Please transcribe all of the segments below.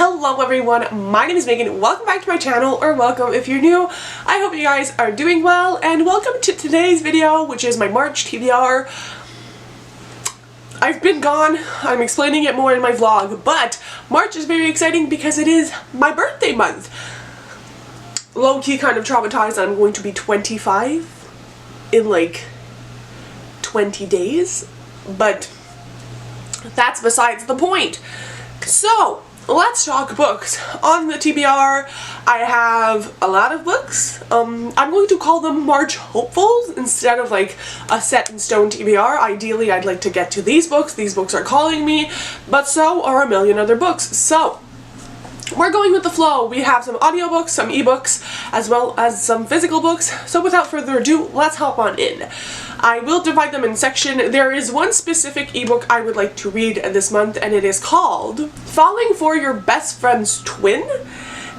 Hello everyone, my name is Megan. Welcome back to my channel, or welcome if you're new. I hope you guys are doing well, and welcome to today's video, which is my March TBR. I've been gone, I'm explaining it more in my vlog, but March is very exciting because it is my birthday month. Low-key kind of traumatized. I'm going to be 25 in like 20 days, but that's besides the point. So, let's talk books. On the TBR, I have a lot of books. I'm going to call them March hopefuls instead of like a set in stone TBR. Ideally, I'd like to get to these books. These books are calling me, but so are a million other books. So, we're going with the flow. We have some audiobooks, some ebooks, as well as some physical books. So without further ado, let's hop on in. I will divide them in section. There is one specific ebook I would like to read this month, and it is called Falling for Your Best Friend's Twin.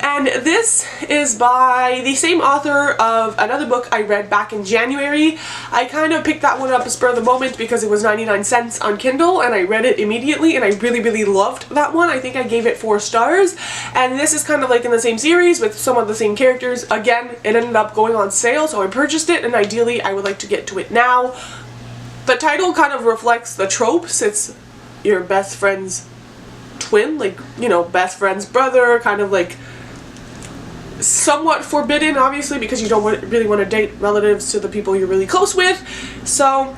And this is by the same author of another book I read back in January. I kind of picked that one up spur of the moment because it was 99 cents on Kindle, and I read it immediately, and I really loved that one. I think I gave it 4 stars. And this is kind of like in the same series with some of the same characters. Again, it ended up going on sale, so I purchased it, and ideally I would like to get to it now. The title kind of reflects the tropes. It's your best friend's twin, like, you know, best friend's brother, kind of like somewhat forbidden, obviously, because you don't really want to date relatives to the people you're really close with. So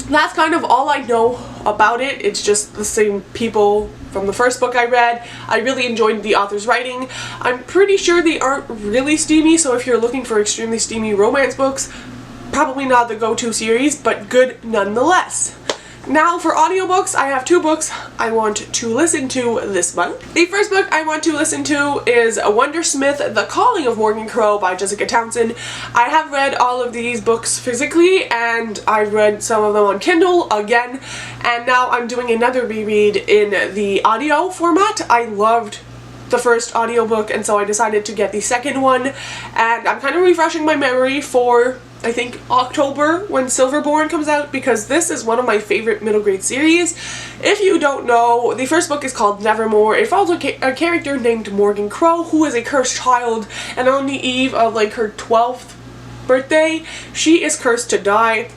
that's kind of all I know about it. It's just the same people from the first book I read. I really enjoyed the author's writing. I'm pretty sure they aren't really steamy, so if you're looking for extremely steamy romance books, probably not the go-to series, but good nonetheless. Now for audiobooks, I have 2 books I want to listen to this month. The first book I want to listen to is Wondersmith: The Calling of Morgan Crow by Jessica Townsend. I have read all of these books physically, and I've read some of them on Kindle again, and now I'm doing another reread in the audio format. I loved the first audiobook, and so I decided to get the second one, and I'm kind of refreshing my memory for, I think, October when Silverborn comes out, because this is one of my favorite middle grade series. If you don't know, the first book is called Nevermore. It follows a character named Morgan Crow, who is a cursed child, and on the eve of like her 12th birthday, she is cursed to die.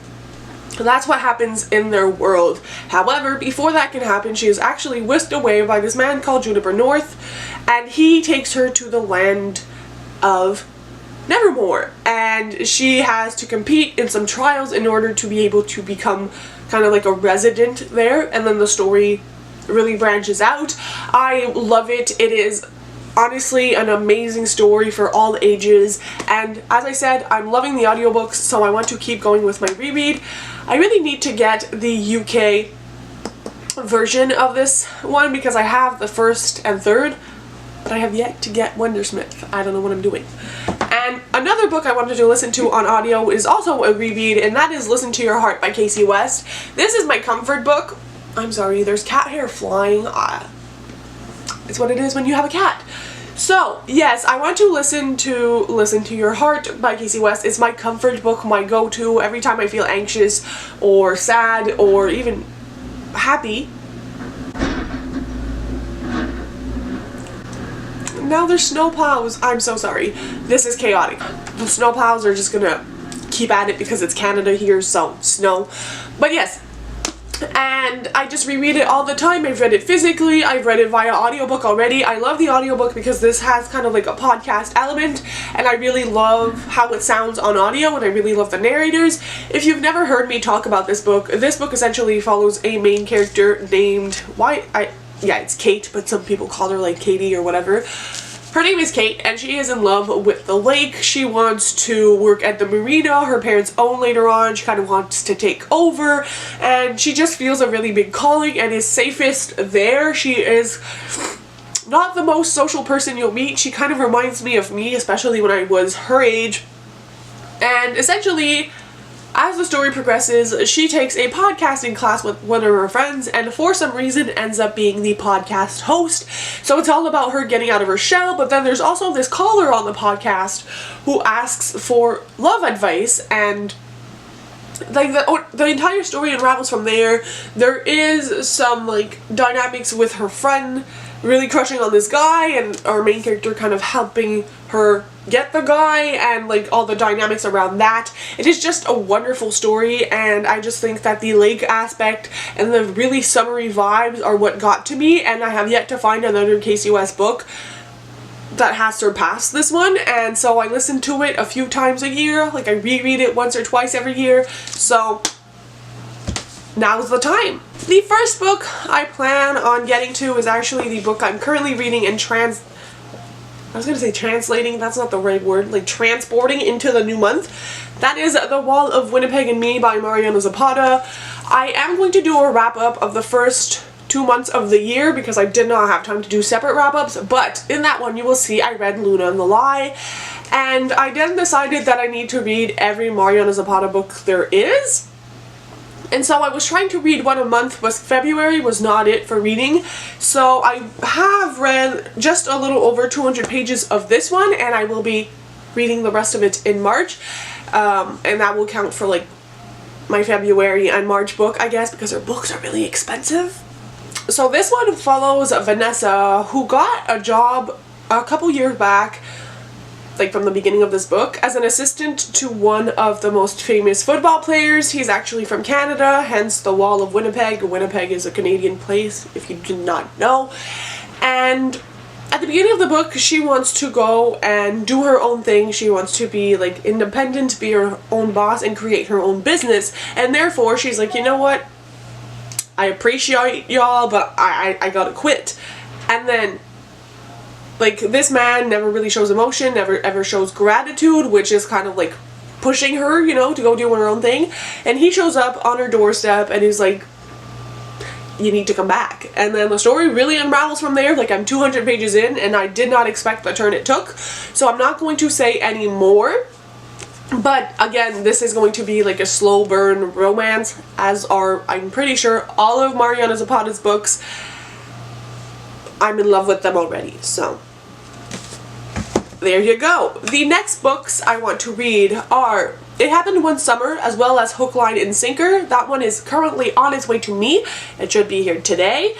That's what happens in their world. However, before that can happen, she is actually whisked away by this man called Juniper North, and he takes her to the land of Nevermore, and she has to compete in some trials in order to be able to become kind of like a resident there, and then the story really branches out. I love it. It is honestly an amazing story for all ages, and as I said, I'm loving the audiobooks, so I want to keep going with my reread. I really need to get the UK version of this one because I have the first and third, but I have yet to get Wondersmith. I don't know what I'm doing. And another book I wanted to listen to on audio is also a reread, and that is Listen to Your Heart by Casey West. This is my comfort book. I'm sorry, there's cat hair flying. It's what it is when you have a cat. So, yes, I want to listen to Your Heart by Casey West. It's my comfort book, my go-to every time I feel anxious or sad or even happy. Now there's snowplows. I'm so sorry. This is chaotic. The snowplows are just gonna keep at it because it's Canada here, so snow. But yes, and I just reread it all the time. I've read it physically, I've read it via audiobook already. I love the audiobook because this has kind of like a podcast element, and I really love how it sounds on audio, and I really love the narrators. If you've never heard me talk about this book essentially follows a main character named, yeah, it's Kate, but some people call her like Katie or whatever. Her name is Kate, and she is in love with the lake. She wants to work at the marina her parents own later on. She kind of wants to take over, and she just feels a really big calling and is safest there. She is not the most social person you'll meet. She kind of reminds me of me, especially when I was her age. And essentially, as the story progresses, she takes a podcasting class with one of her friends, and for some reason ends up being the podcast host. So it's all about her getting out of her shell, but then there's also this caller on the podcast who asks for love advice, and like the entire story unravels from there. There is some like dynamics with her friend really crushing on this guy, and our main character kind of helping her get the guy, and like all the dynamics around that. It is just a wonderful story, and I just think that the lake aspect and the really summery vibes are what got to me, and I have yet to find another KCOS book that has surpassed this one. And so I listen to it a few times a year, like I reread it once or twice every year, so now's the time. The first book I plan on getting to is actually the book I'm currently reading and translating, that's not the right word, like transporting into the new month. That is The Wall of Winnipeg and Me by Mariana Zapata. I am going to do a wrap-up of the first 2 months of the year because I did not have time to do separate wrap-ups, but in that one you will see I read Luna and the Lie, and I then decided that I need to read every Mariana Zapata book there is. And so I was trying to read one a month, but February was not it for reading. So I have read just a little over 200 pages of this one, and I will be reading the rest of it in March. And that will count for like my February and March book, I guess, because her books are really expensive. So this one follows Vanessa, who got a job a couple years back, like from the beginning of this book, as an assistant to one of the most famous football players. He's actually from Canada, hence the Wall of Winnipeg. Winnipeg is a Canadian place, if you did not know. And at the beginning of the book, she wants to go and do her own thing. She wants to be like independent, be her own boss, and create her own business. And therefore, she's like, you know what? I appreciate y'all, but I gotta quit. And then, like, this man never really shows emotion, never ever shows gratitude, which is kind of like pushing her, you know, to go do her own thing. And he shows up on her doorstep and he's like, you need to come back. And then the story really unravels from there. Like, I'm 200 pages in and I did not expect the turn it took. So I'm not going to say any more. But again, this is going to be like a slow burn romance, as are, I'm pretty sure, all of Mariana Zapata's books. I'm in love with them already, so there you go. The next books I want to read are It Happened One Summer, as well as Hook, Line, and Sinker. That one is currently on its way to me. It should be here today.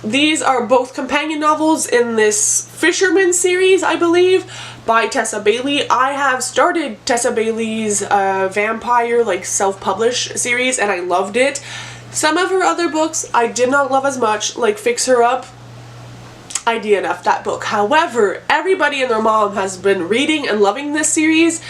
These are both companion novels in this Fisherman series, I believe, by Tessa Bailey. I have started Tessa Bailey's vampire, like, self-published series, and I loved it. Some of her other books I did not love as much, like Fix Her Up. I DNF'd that book. However, everybody and their mom has been reading and loving this series,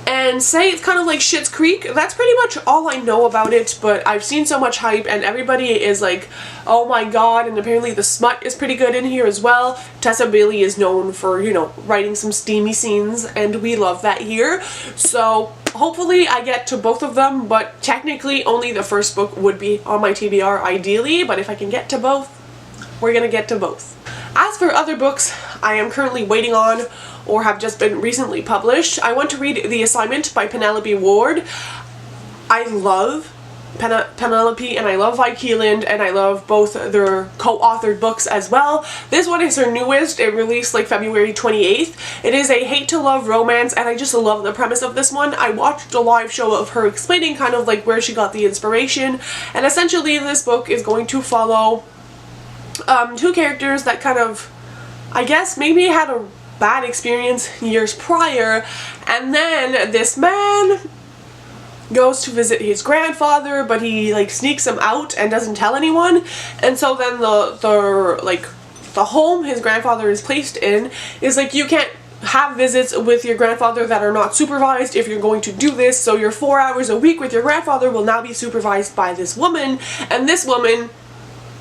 and say it's kind of like Schitt's Creek. That's pretty much all I know about it, but I've seen so much hype and everybody is like, oh my god, and apparently the smut is pretty good in here as well. Tessa Bailey is known for, you know, writing some steamy scenes, and we love that here. So hopefully I get to both of them, but technically only the first book would be on my TBR ideally, but if I can get to both, we're gonna get to both. As for other books I am currently waiting on or have just been recently published, I want to read The Assignment by Penelope Ward. I love Penelope and I love Vi Keeland, and I love both their co-authored books as well. This one is her newest. It released like February 28th. It is a hate to love romance, and I just love the premise of this one. I watched a live show of her explaining kind of like where she got the inspiration, and essentially this book is going to follow two characters that kind of, I guess, maybe had a bad experience years prior, and then this man goes to visit his grandfather, but he like sneaks him out and doesn't tell anyone, and so then the home his grandfather is placed in is like, you can't have visits with your grandfather that are not supervised if you're going to do this, so your 4 hours a week with your grandfather will now be supervised by this woman, and this woman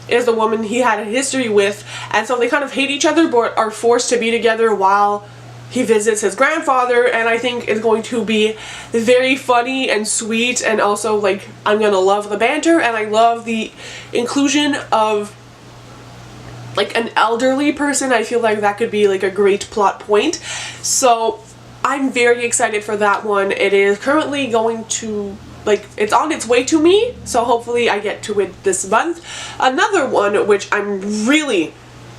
is the woman he had a history with, and so they kind of hate each other but are forced to be together while he visits his grandfather. And I think it's going to be very funny and sweet, and also like I'm gonna love the banter, and I love the inclusion of like an elderly person. I feel like that could be like a great plot point, so I'm very excited for that one. It is currently going to, like, it's on its way to me, so hopefully I get to it this month. Another one which I'm really,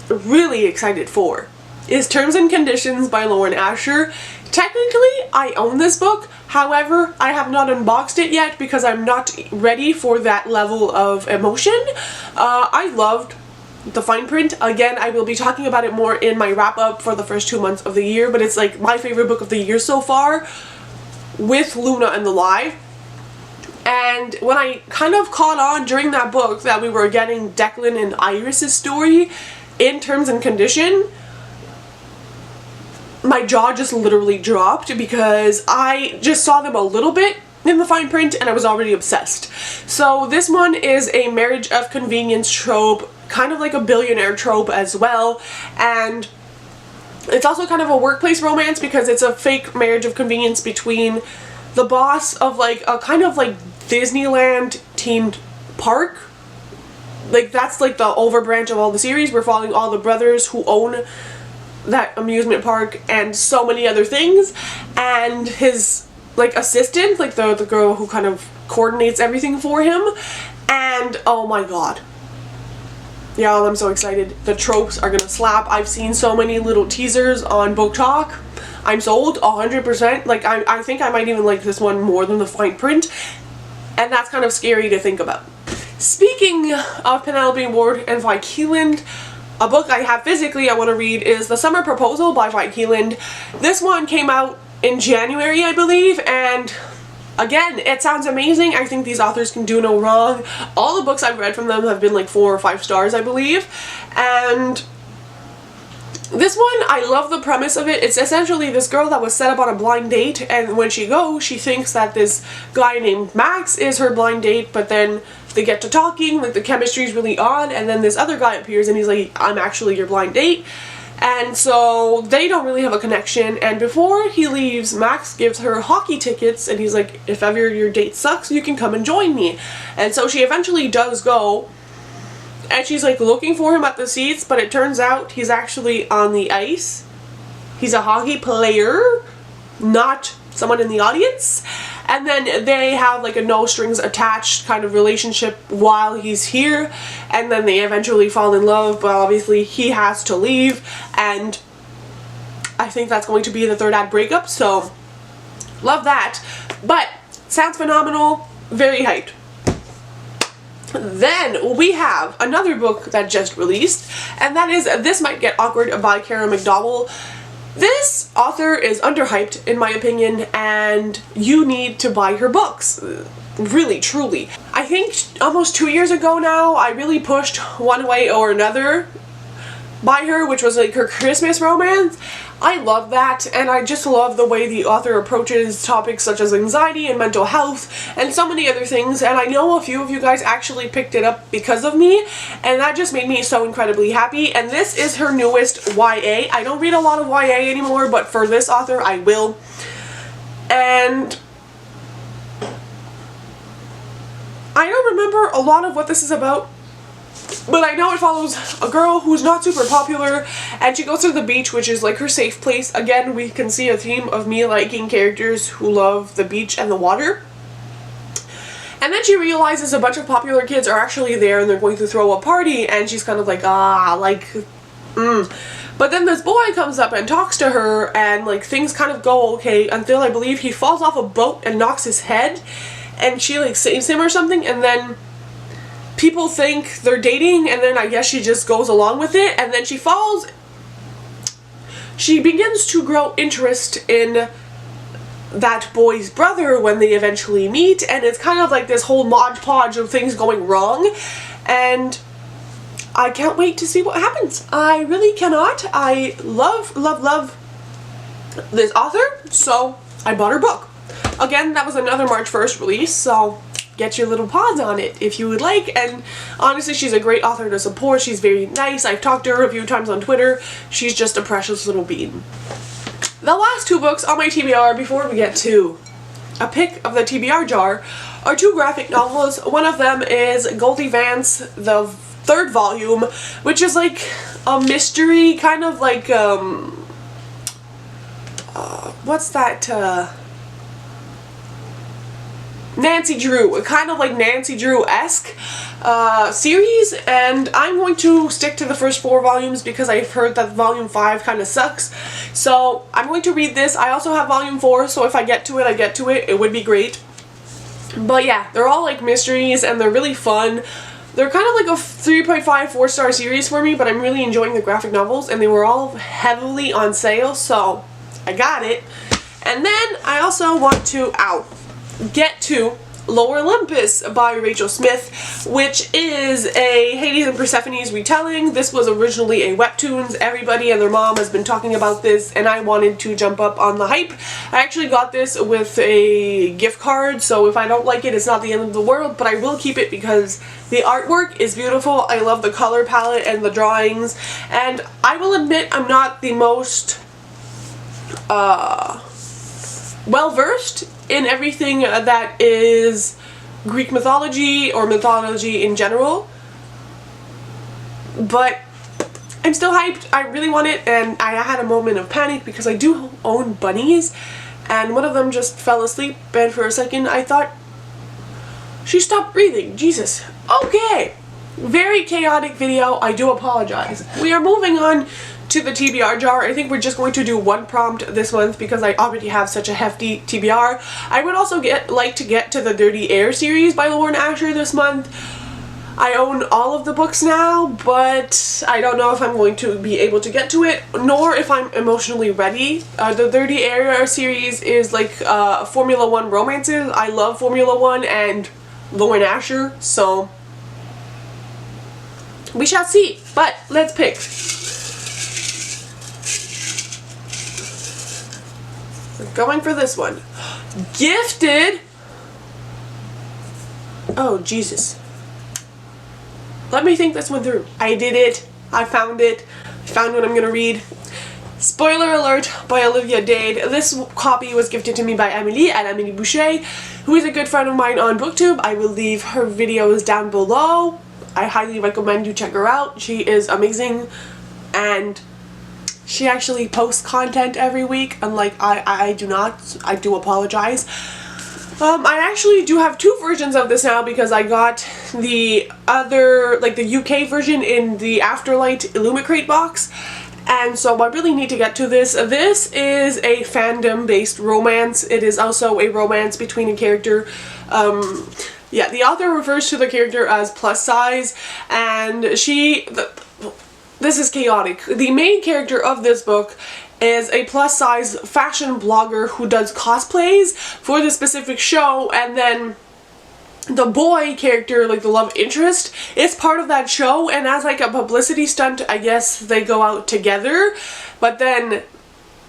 really excited for is Terms and Conditions by Lauren Asher. Technically, I own this book, however, I have not unboxed it yet because I'm not ready for that level of emotion. I loved the fine print. Again, I will be talking about it more in my wrap up for the first 2 months of the year, but it's like my favorite book of the year so far, with Luna and the Lie. And when I kind of caught on during that book that we were getting Declan and Iris's story in terms and condition, my jaw just literally dropped, because I just saw them a little bit in the fine print and I was already obsessed. So this one is a marriage of convenience trope, kind of like a billionaire trope as well, and it's also kind of a workplace romance because it's a fake marriage of convenience between the boss of like a kind of like Disneyland themed park. Like that's like the over branch of all the series. We're following all the brothers who own that amusement park and so many other things, and his like assistant, like the girl who kind of coordinates everything for him. And oh my god, y'all, I'm so excited. The tropes are gonna slap. I've seen so many little teasers on Book Talk. I'm sold 100%. Like I think I might even like this one more than the fine print, and that's kind of scary to think about. Speaking of Penelope Ward and Vi Keeland, a book I have physically I want to read is The Summer Proposal by Vi Keeland. This one came out in January, I believe, and again, it sounds amazing. I think these authors can do no wrong. All the books I've read from them have been like 4 or 5 stars, I believe, and this one, I love the premise of it. It's essentially this girl that was set up on a blind date, and when she goes, she thinks that this guy named Max is her blind date, but then they get to talking, like the chemistry's really odd, and then this other guy appears and he's like, I'm actually your blind date. And so they don't really have a connection, and before he leaves, Max gives her hockey tickets and he's like, if ever your date sucks, you can come and join me. And so she eventually does go, and she's like looking for him at the seats, but it turns out he's actually on the ice. He's a hockey player, not someone in the audience. And then they have like a no strings attached kind of relationship while he's here, and then they eventually fall in love, but obviously he has to leave, and I think that's going to be the third act breakup, so love that. But sounds phenomenal, very hyped. Then we have another book that just released, and that is This Might Get Awkward by Kara Mcdonald. This author is underhyped in my opinion, and you need to buy her books. Really, truly. I think almost 2 years ago now, I really pushed One Way or Another by her, which was like her Christmas romance. I love that, and I just love the way the author approaches topics such as anxiety and mental health and so many other things, and I know a few of you guys actually picked it up because of me, and that just made me so incredibly happy. And this is her newest YA. I don't read a lot of YA anymore, but for this author I will. And I don't remember a lot of what this is about, but I know it follows a girl who's not super popular, and she goes to the beach, which is like her safe place. Again, we can see a theme of me liking characters who love the beach and the water. And then she realizes a bunch of popular kids are actually there and they're going to throw a party, and she's kind of like, But then this boy comes up and talks to her, and like things kind of go okay until I believe he falls off a boat and knocks his head, and she like saves him or something, and then people think they're dating, and then I guess she just goes along with it, and then she falls. She begins to grow interest in that boy's brother when they eventually meet, and it's kind of like this whole Mod Podge of things going wrong, and I can't wait to see what happens. I really cannot. I love, love, love this author, so I bought her book. Again, that was another March 1st release, so get your little paws on it if you would like. And honestly, she's a great author to support. She's very nice. I've talked to her a few times on Twitter. She's just a precious little bean. The last 2 books on my TBR before we get to a pick of the TBR jar are 2 graphic novels. One of them is Goldie Vance, the 3rd volume, which is like a mystery, kind of like what's that Nancy Drew, kind of like Nancy Drew-esque series, and I'm going to stick to the first 4 volumes because I've heard that volume 5 kind of sucks, so I'm going to read this. I also have volume 4, so if I get to it, I get to it. It would be great. But yeah, they're all like mysteries and they're really fun. They're kind of like a 3.5, 4-star series for me, but I'm really enjoying the graphic novels, and they were all heavily on sale, so I got it. And then I also want to get to Lower Olympus by Rachel Smith, which is a Hades and Persephone's retelling. This was originally a webtoons. Everybody and their mom has been talking about this, and I wanted to jump up on the hype. I actually got this with a gift card, so if I don't like it, it's not the end of the world, but I will keep it because the artwork is beautiful. I love the color palette and the drawings, and I will admit I'm not the most well-versed in everything that is Greek mythology or mythology in general, but I'm still hyped. I really want it, and I had a moment of panic because I do own bunnies, and one of them just fell asleep, and for a second I thought she stopped breathing. Jesus. Okay, very chaotic video. I do apologize. We are moving on to the TBR jar. I think we're just going to do one prompt this month because I already have such a hefty TBR. I would also like to get to the Dirty Air series by Lauren Asher this month. I own all of the books now, but I don't know if I'm going to be able to get to it, nor if I'm emotionally ready. The Dirty Air series is like Formula One romances. I love Formula One and Lauren Asher, so we shall see. But let's pick. Going for this one. Gifted. Oh, Jesus. Let me think this one through. I did it. I found it. I found what I'm gonna read. Spoiler alert by Olivia Dade. This copy was gifted to me by Emily at Emily Boucher, who is a good friend of mine on BookTube. I will leave her videos down below. I highly recommend you check her out. She is amazing, and she actually posts content every week, unlike I do not. I do apologize. I actually do have 2 versions of this now because I got the other, like the UK version in the Afterlight Illumicrate box, and so I really need to get to this. This is a fandom-based romance. It is also a romance between a character. Yeah, the author refers to the character as plus size, and this is chaotic. The main character of this book is a plus size fashion blogger who does cosplays for the specific show, and then the boy character, like the love interest, is part of that show, and as like a publicity stunt, I guess they go out together, but then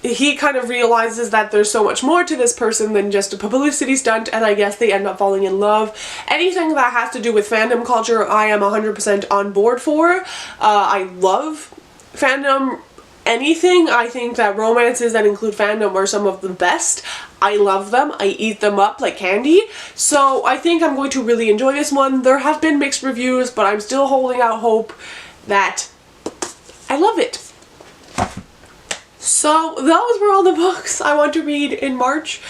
he kind of realizes that there's so much more to this person than just a publicity stunt, and I guess they end up falling in love. Anything that has to do with fandom culture, I am 100% on board for. I love fandom. Anything. I think that romances that include fandom are some of the best. I love them. I eat them up like candy. So I think I'm going to really enjoy this one. There have been mixed reviews, but I'm still holding out hope that I love it. So those were all the books I want to read in March.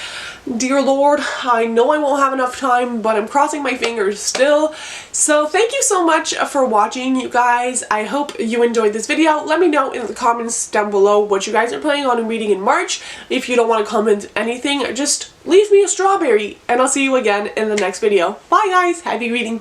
Dear Lord, I know I won't have enough time, but I'm crossing my fingers still. So thank you so much for watching, you guys. I hope you enjoyed this video. Let me know in the comments down below what you guys are planning on reading in March. If you don't want to comment anything, just leave me a strawberry, and I'll see you again in the next video. Bye guys, happy reading.